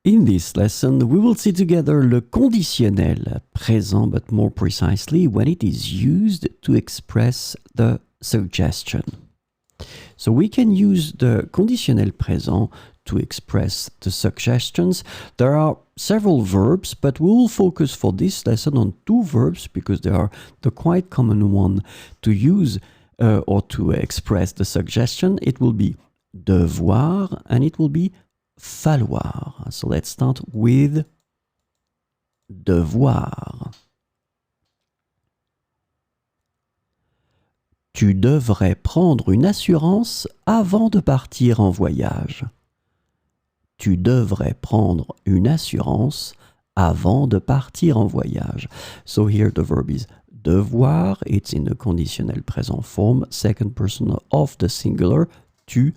In this lesson, we will see together le conditionnel présent, but more precisely when it is used to express the suggestion. So we can use the conditionnel présent to express the suggestions. There are several verbs, but we will focus for this lesson on two verbs because they are the quite common one to use or to express the suggestion. It will be devoir and it will be falloir. So let's start with devoir. Tu devrais prendre une assurance avant de partir en voyage. Tu devrais prendre une assurance avant de partir en voyage. So here the verb is devoir. It's in the conditionnel present form, second person of the singular, tu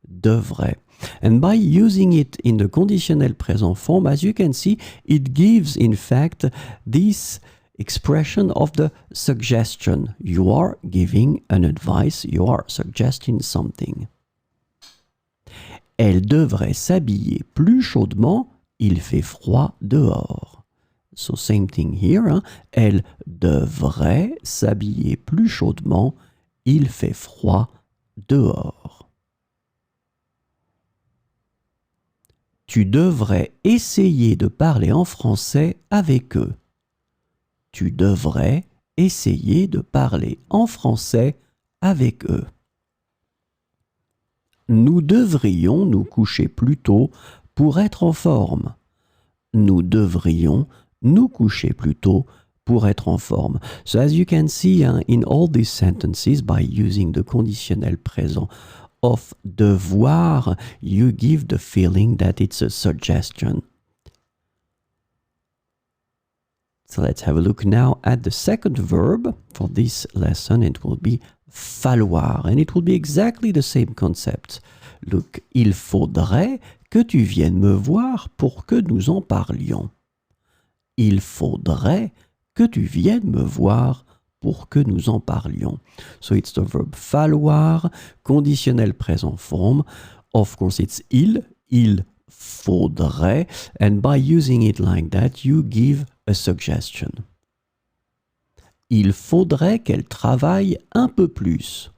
devrais. And by using it in the conditionnel present form, as you can see, it gives in fact this expression of the suggestion. You are giving an advice, you are suggesting something. Elle devrait s'habiller plus chaudement, il fait froid dehors. So same thing here. Hein? Elle devrait s'habiller plus chaudement, il fait froid dehors. Tu devrais essayer de parler en français avec eux. Tu devrais essayer de parler en français avec eux. Nous devrions nous coucher plus tôt pour être en forme. Nous devrions nous coucher plus tôt pour être en forme. So as you can see in all these sentences, by using the conditionnel présent of devoir, you give the feeling that it's a suggestion. So let's have a look now at the second verb for this lesson. It will be falloir, and it will be exactly the same concept. Look, il faudrait que tu viennes me voir pour que nous en parlions. Il faudrait que tu viennes me voir pour que nous en parlions. So it's the verb falloir, conditionnel présent form. Of course, it's il faudrait, and by using it like that, you give a suggestion. Il faudrait qu'elle travaille un peu plus.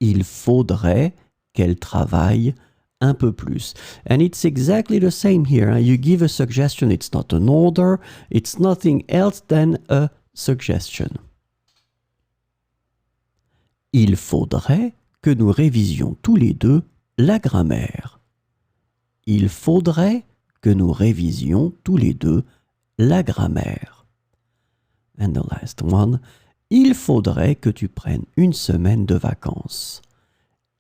Il faudrait qu'elle travaille un peu plus. And it's exactly the same here. You give a suggestion, it's not an order, it's nothing else than a suggestion. Il faudrait que nous révisions tous les deux la grammaire. Il faudrait que nous révisions tous les deux la grammaire. And the last one, il faudrait que tu prennes une semaine de vacances.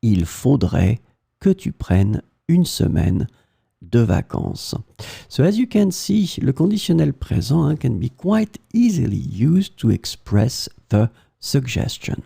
Il faudrait que tu prennes une semaine de vacances. So as you can see, le conditionnel présent can be quite easily used to express the suggestion.